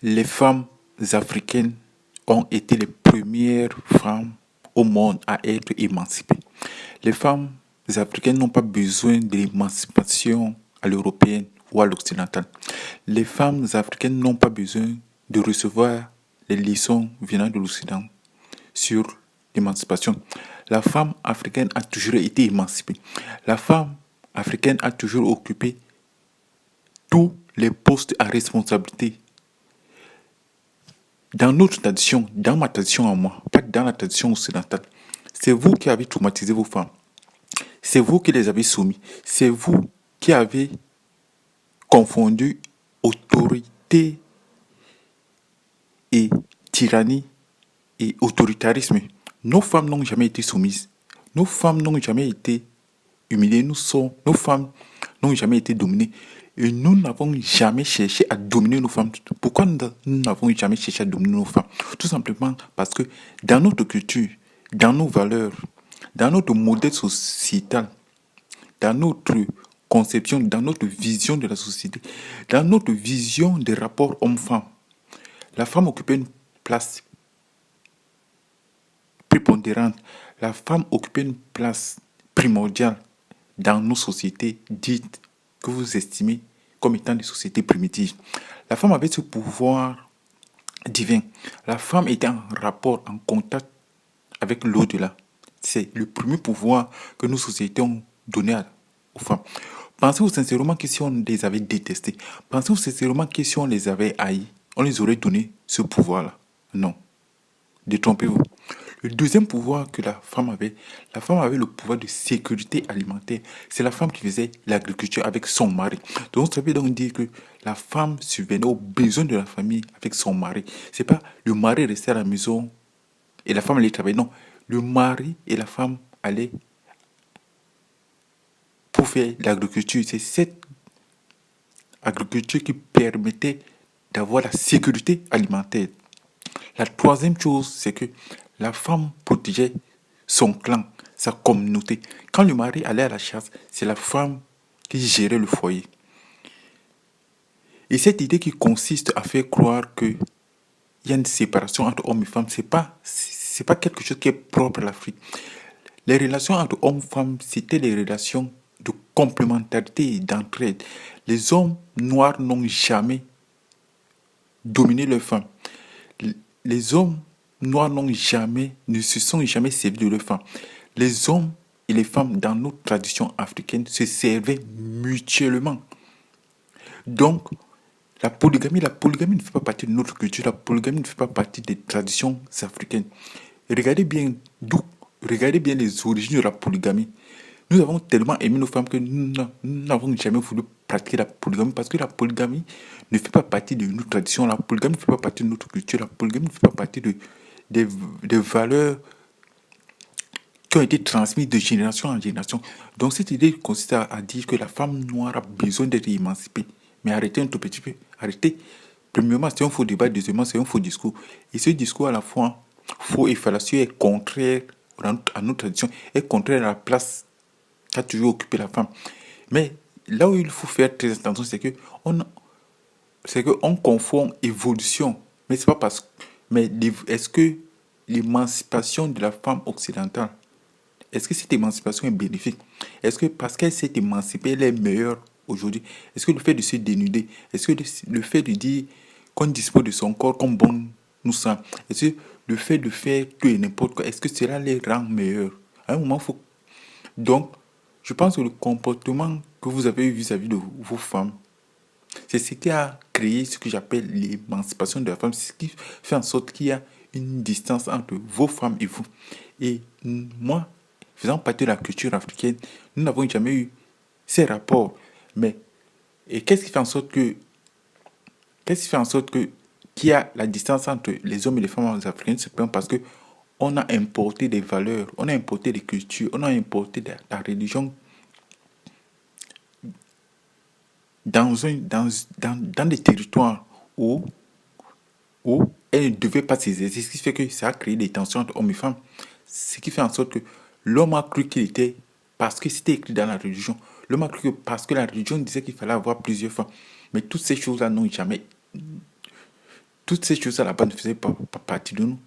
Les femmes africaines ont été les premières femmes au monde à être émancipées. Les femmes africaines n'ont pas besoin de l'émancipation à l'européenne ou à l'occidentale. Les femmes africaines n'ont pas besoin de recevoir les leçons venant de l'Occident sur l'émancipation. La femme africaine a toujours été émancipée. La femme africaine a toujours occupé tous les postes à responsabilité. Dans notre tradition, dans ma tradition à moi, pas dans la tradition occidentale, c'est vous qui avez traumatisé vos femmes. C'est vous qui les avez soumis. C'est vous qui avez confondu autorité et tyrannie et autoritarisme. Nos femmes n'ont jamais été soumises. Nos femmes n'ont jamais été humiliées. Nos femmes n'ont jamais été dominées. Et nous n'avons jamais cherché à dominer nos femmes. Pourquoi nous n'avons jamais cherché à dominer nos femmes? Tout simplement parce que dans notre culture, dans nos valeurs, dans notre modèle sociétal, dans notre conception, dans notre vision de la société, dans notre vision des rapports homme-femme, la femme occupait une place prépondérante. La femme occupait une place primordiale dans nos sociétés dites que vous estimez comme étant des sociétés primitives. La femme avait ce pouvoir divin. La femme était en rapport, en contact avec l'au-delà. C'est le premier pouvoir que nos sociétés ont donné aux femmes. Pensez-vous sincèrement que si on les avait détestées, pensez-vous sincèrement que si on les avait haïs, on les aurait donné ce pouvoir-là? Non. Détrompez-vous. Le deuxième pouvoir que la femme avait le pouvoir de sécurité alimentaire. C'est la femme qui faisait l'agriculture avec son mari. Donc, ça veut donc dire que la femme subvenait aux besoins de la famille avec son mari. C'est pas le mari restait à la maison et la femme allait travailler. Non, le mari et la femme allaient pour faire l'agriculture. C'est cette agriculture qui permettait d'avoir la sécurité alimentaire. La troisième chose, c'est que la femme protégeait son clan, sa communauté. Quand le mari allait à la chasse, c'est la femme qui gérait le foyer. Et cette idée qui consiste à faire croire qu'il y a une séparation entre hommes et femmes, c'est pas quelque chose qui est propre à l'Afrique. Les relations entre hommes et femmes, c'était des relations de complémentarité et d'entraide. Les hommes noirs n'ont jamais dominé leurs femmes. Les hommes noirs ne se sont jamais servis de leurs femmes. Les hommes et les femmes dans notre tradition africaine se servaient mutuellement. Donc, la polygamie ne fait pas partie de notre culture. La polygamie ne fait pas partie des traditions africaines. Regardez bien les origines de la polygamie. Nous avons tellement aimé nos femmes que nous n'avons jamais voulu pratiquer la polygamie parce que la polygamie ne fait pas partie de notre tradition. La polygamie ne fait pas partie de notre culture. La polygamie ne fait pas partie des valeurs qui ont été transmises de génération en génération. Donc cette idée consiste à dire que la femme noire a besoin d'être émancipée. Mais arrêtez un tout petit peu. Arrêtez. Premièrement, c'est un faux débat. Deuxièmement, c'est un faux discours. Et ce discours à la fois faux et fallacieux est contraire à notre tradition, est contraire à la place qu'a toujours occupé la femme. Mais là où il faut faire très attention, c'est que on confond évolution. Mais c'est pas parce que, mais est-ce que l'émancipation de la femme occidentale, est-ce que cette émancipation est bénéfique? Est-ce que parce qu'elle s'est émancipée, elle est meilleure aujourd'hui? Est-ce que le fait de se dénuder, est-ce que le fait de dire qu'on dispose de son corps comme bon nous semble, est-ce que le fait de faire tout et n'importe quoi, est-ce que cela les rend meilleurs? À un moment, il faut. Donc, je pense que le comportement que vous avez eu vis-à-vis de vos femmes, c'est ce qui a créé ce que j'appelle l'émancipation de la femme. C'est ce qui fait en sorte qu'il y a une distance entre vos femmes et vous. Et moi, faisant partie de la culture africaine, nous n'avons jamais eu ces rapports. Mais et qu'est-ce qui fait en sorte que qu'il y a la distance entre les hommes et les femmes africaines? C'est parce que on a importé des valeurs, on a importé des cultures, on a importé la religion dans des territoires où elle ne devait pas s'exercer. Ce qui fait que ça a créé des tensions entre hommes et femmes. Ce qui fait en sorte que l'homme a cru qu'il était, parce que c'était écrit dans la religion, l'homme a cru que parce que la religion disait qu'il fallait avoir plusieurs femmes. Mais toutes ces choses-là n'ont jamais Toutes ces choses-là là-bas ne faisaient pas partie de nous.